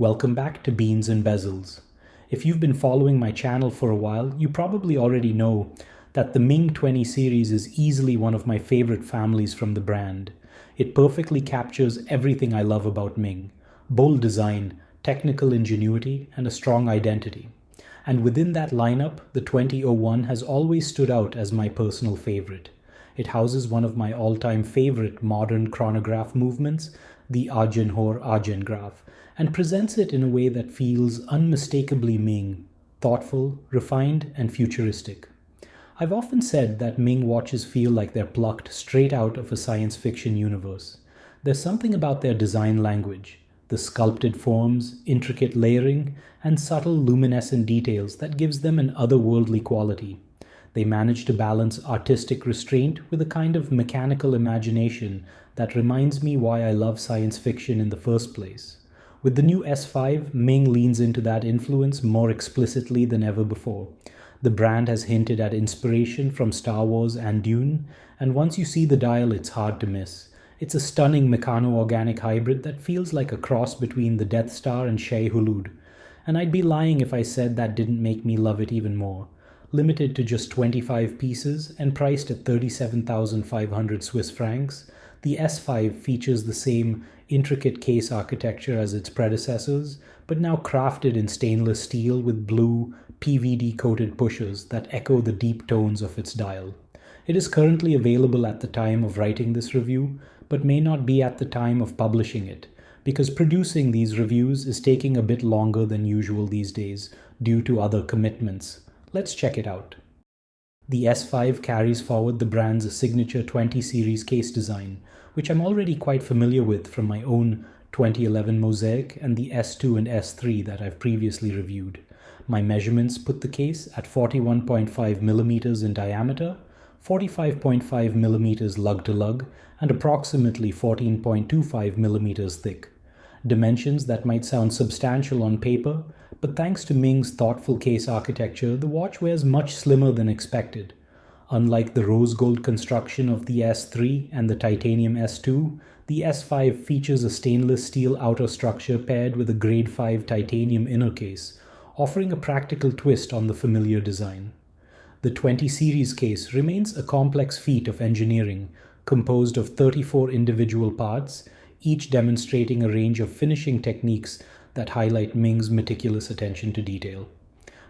Welcome back to Beans and Bezels. If you've been following my channel for a while, you probably already know that the Ming 20 series is easily one of my favorite families from the brand. It perfectly captures everything I love about Ming: bold design, technical ingenuity, and a strong identity. And within that lineup, the 2001 has always stood out as my personal favorite. It houses one of my all-time favorite modern chronograph movements, the Chronograph, and presents it in a way that feels unmistakably Ming, thoughtful, refined, and futuristic. I've often said that Ming watches feel like they're plucked straight out of a science fiction universe. There's something about their design language, the sculpted forms, intricate layering, and subtle luminescent details that gives them an otherworldly quality. They manage to balance artistic restraint with a kind of mechanical imagination that reminds me why I love science fiction in the first place. With the new S5, Ming leans into that influence more explicitly than ever before. The brand has hinted at inspiration from Star Wars and Dune, and once you see the dial, it's hard to miss. It's a stunning mechano-organic hybrid that feels like a cross between the Death Star and Shai Hulud. And I'd be lying if I said that didn't make me love it even more. Limited to just 25 pieces and priced at 37,500 Swiss francs, the S5 features the same intricate case architecture as its predecessors, but now crafted in stainless steel with blue, PVD-coated pushers that echo the deep tones of its dial. It is currently available at the time of writing this review, but may not be at the time of publishing it, because producing these reviews is taking a bit longer than usual these days due to other commitments. Let's check it out. The S5 carries forward the brand's signature 20 series case design, which I'm already quite familiar with from my own 2011 Mosaic and the S2 and S3 that I've previously reviewed. My measurements put the case at 41.5 millimeters in diameter, 45.5 millimeters lug to lug, and approximately 14.25 millimeters thick. Dimensions that might sound substantial on paper, but thanks to Ming's thoughtful case architecture, the watch wears much slimmer than expected. Unlike the rose gold construction of the S3 and the titanium S2, the S5 features a stainless steel outer structure paired with a grade 5 titanium inner case, offering a practical twist on the familiar design. The 20 series case remains a complex feat of engineering, composed of 34 individual parts, each demonstrating a range of finishing techniques that highlight Ming's meticulous attention to detail.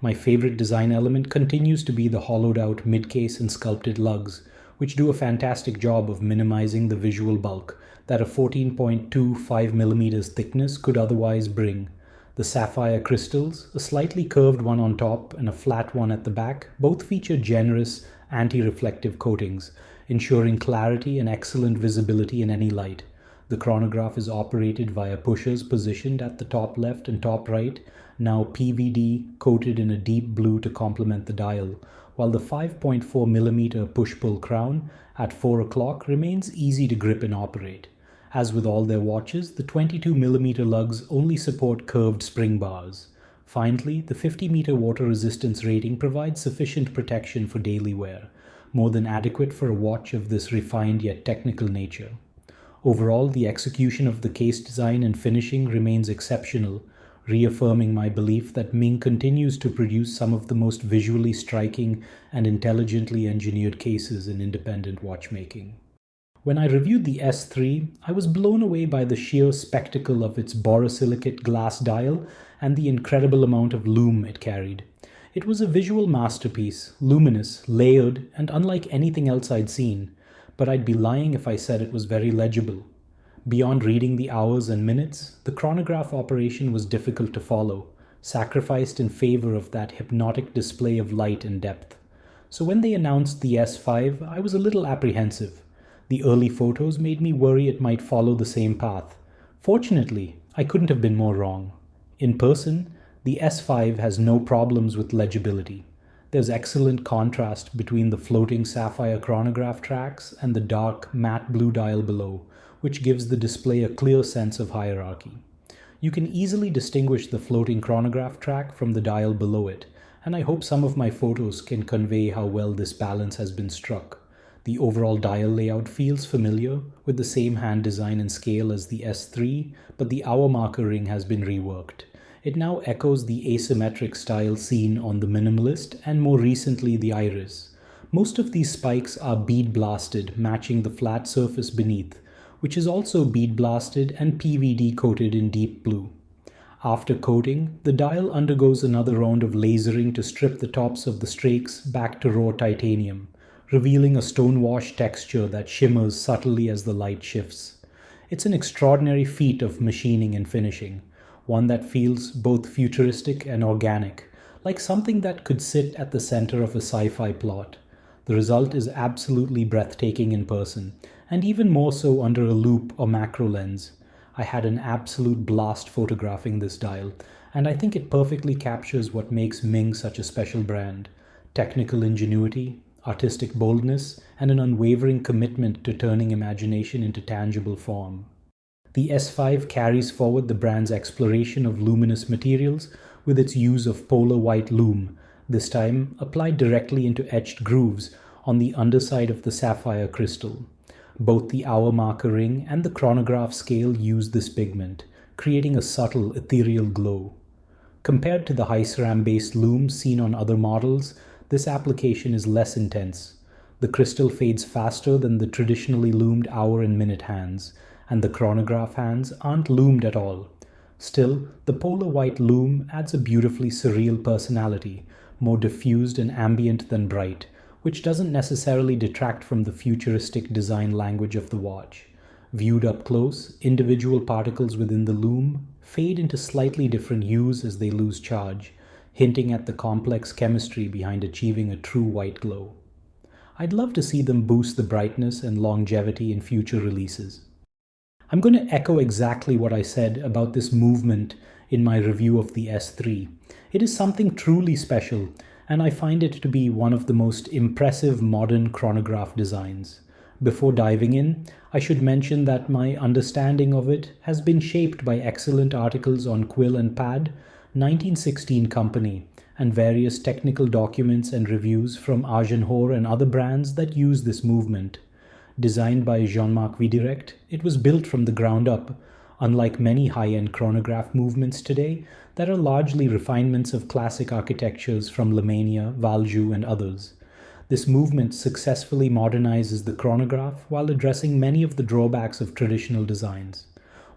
My favorite design element continues to be the hollowed-out mid-case and sculpted lugs, which do a fantastic job of minimizing the visual bulk that a 14.25mm thickness could otherwise bring. The sapphire crystals, a slightly curved one on top and a flat one at the back, both feature generous anti-reflective coatings, ensuring clarity and excellent visibility in any light. The chronograph is operated via pushers positioned at the top left and top right, now PVD-coated in a deep blue to complement the dial, while the 5.4mm push-pull crown at 4 o'clock remains easy to grip and operate. As with all their watches, the 22mm lugs only support curved spring bars. Finally, the 50-meter water resistance rating provides sufficient protection for daily wear, more than adequate for a watch of this refined yet technical nature. Overall, the execution of the case design and finishing remains exceptional, reaffirming my belief that Ming continues to produce some of the most visually striking and intelligently engineered cases in independent watchmaking. When I reviewed the S3, I was blown away by the sheer spectacle of its borosilicate glass dial and the incredible amount of lume it carried. It was a visual masterpiece, luminous, layered, and unlike anything else I'd seen, but I'd be lying if I said it was very legible. Beyond reading the hours and minutes, the chronograph operation was difficult to follow, sacrificed in favor of that hypnotic display of light and depth. So when they announced the S5, I was a little apprehensive. The early photos made me worry it might follow the same path. Fortunately, I couldn't have been more wrong. In person, the S5 has no problems with legibility. There's excellent contrast between the floating sapphire chronograph tracks and the dark matte blue dial below, which gives the display a clear sense of hierarchy. You can easily distinguish the floating chronograph track from the dial below it, and I hope some of my photos can convey how well this balance has been struck. The overall dial layout feels familiar, with the same hand design and scale as the S3, but the hour marker ring has been reworked. It now echoes the asymmetric style seen on the Minimalist and more recently the Iris. Most of these spikes are bead blasted, matching the flat surface beneath, which is also bead blasted and PVD coated in deep blue. After coating, the dial undergoes another round of lasering to strip the tops of the strakes back to raw titanium, revealing a stonewash texture that shimmers subtly as the light shifts. It's an extraordinary feat of machining and finishing, one that feels both futuristic and organic, like something that could sit at the center of a sci-fi plot. The result is absolutely breathtaking in person, and even more so under a loupe or macro lens. I had an absolute blast photographing this dial, and I think it perfectly captures what makes Ming such a special brand: technical ingenuity, artistic boldness, and an unwavering commitment to turning imagination into tangible form. The S5 carries forward the brand's exploration of luminous materials with its use of polar white lume, this time applied directly into etched grooves on the underside of the sapphire crystal. Both the hour marker ring and the chronograph scale use this pigment, creating a subtle, ethereal glow. Compared to the high ceram-based looms seen on other models, this application is less intense. The crystal fades faster than the traditionally loomed hour and minute hands, and the chronograph hands aren't loomed at all. Still, the polar white lume adds a beautifully surreal personality, more diffused and ambient than bright, which doesn't necessarily detract from the futuristic design language of the watch. Viewed up close, individual particles within the lume fade into slightly different hues as they lose charge, hinting at the complex chemistry behind achieving a true white glow. I'd love to see them boost the brightness and longevity in future releases. I'm going to echo exactly what I said about this movement in my review of the S3. It is something truly special, and I find it to be one of the most impressive modern chronograph designs. Before diving in, I should mention that my understanding of it has been shaped by excellent articles on Quill and Pad, 1916 Company, and various technical documents and reviews from Agenhor and other brands that use this movement. Designed by Jean-Marc Vidirect, it was built from the ground up, unlike many high-end chronograph movements today that are largely refinements of classic architectures from Lume, Valjoux, and others. This movement successfully modernizes the chronograph while addressing many of the drawbacks of traditional designs.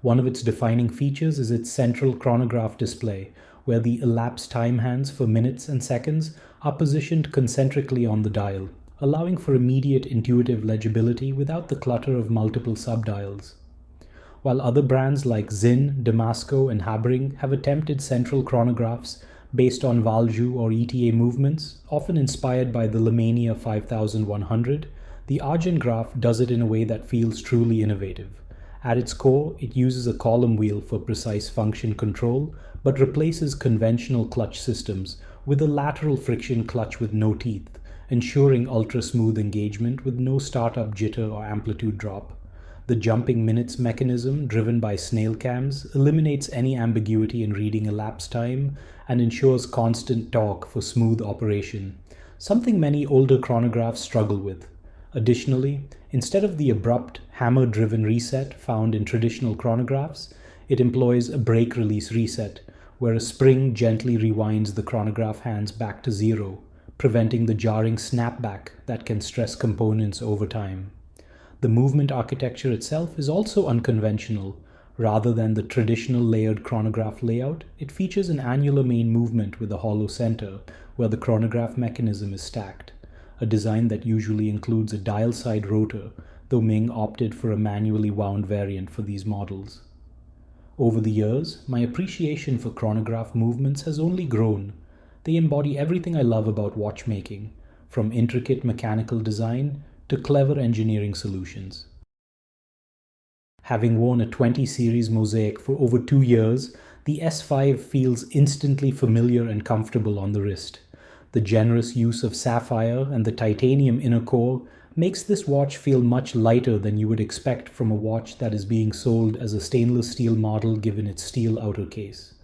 One of its defining features is its central chronograph display, where the elapsed time hands for minutes and seconds are positioned concentrically on the dial, allowing for immediate intuitive legibility without the clutter of multiple subdials. While other brands like Zinn, Damasco, and Habring have attempted central chronographs based on Valjoux or ETA movements, often inspired by the Lume 5100, the Argentgraph does it in a way that feels truly innovative. At its core, it uses a column wheel for precise function control, but replaces conventional clutch systems with a lateral friction clutch with no teeth, ensuring ultra-smooth engagement with no startup jitter or amplitude drop. The jumping minutes mechanism, driven by snail cams, eliminates any ambiguity in reading elapsed time and ensures constant torque for smooth operation, something many older chronographs struggle with. Additionally, instead of the abrupt, hammer-driven reset found in traditional chronographs, it employs a brake-release reset, where a spring gently rewinds the chronograph hands back to zero, preventing the jarring snapback that can stress components over time. The movement architecture itself is also unconventional. Rather than the traditional layered chronograph layout, it features an annular main movement with a hollow center, where the chronograph mechanism is stacked, a design that usually includes a dial-side rotor, though Ming opted for a manually wound variant for these models. Over the years, my appreciation for chronograph movements has only grown. They embody everything I love about watchmaking, from intricate mechanical design to clever engineering solutions. Having worn a 20 series mosaic for over 2 years, the S5 feels instantly familiar and comfortable on the wrist. The generous use of sapphire and the titanium inner core makes this watch feel much lighter than you would expect from a watch that is being sold as a stainless steel model given its steel outer case.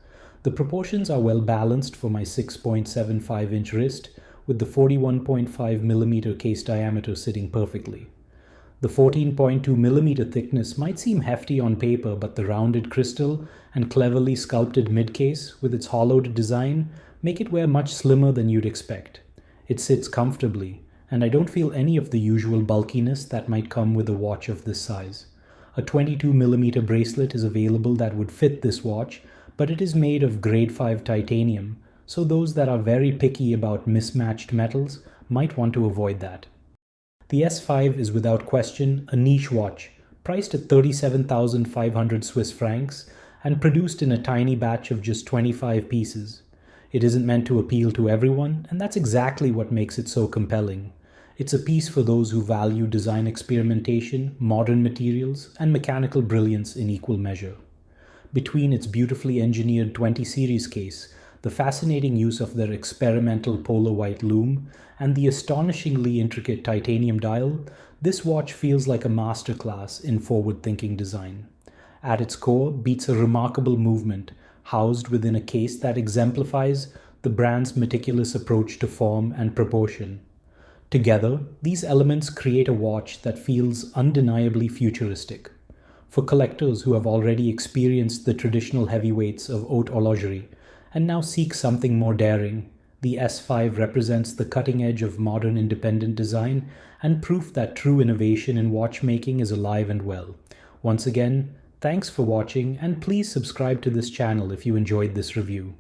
The proportions are well balanced for my 6.75-inch wrist, with the 41.5mm case diameter sitting perfectly. The 14.2mm thickness might seem hefty on paper, but the rounded crystal and cleverly sculpted mid-case with its hollowed design make it wear much slimmer than you'd expect. It sits comfortably, and I don't feel any of the usual bulkiness that might come with a watch of this size. A 22mm bracelet is available that would fit this watch, but it is made of grade 5 titanium, so those that are very picky about mismatched metals might want to avoid that. The S5 is without question a niche watch, priced at 37,500 Swiss francs and produced in a tiny batch of just 25 pieces. It isn't meant to appeal to everyone, and that's exactly what makes it so compelling. It's a piece for those who value design experimentation, modern materials, and mechanical brilliance in equal measure. Between its beautifully engineered 20 series case, the fascinating use of their experimental polar white lume, and the astonishingly intricate titanium dial, this watch feels like a masterclass in forward-thinking design. At its core beats a remarkable movement, housed within a case that exemplifies the brand's meticulous approach to form and proportion. Together, these elements create a watch that feels undeniably futuristic. For collectors who have already experienced the traditional heavyweights of haute horlogerie and now seek something more daring, the S5 represents the cutting edge of modern independent design and proof that true innovation in watchmaking is alive and well. Once again, thanks for watching, and please subscribe to this channel if you enjoyed this review.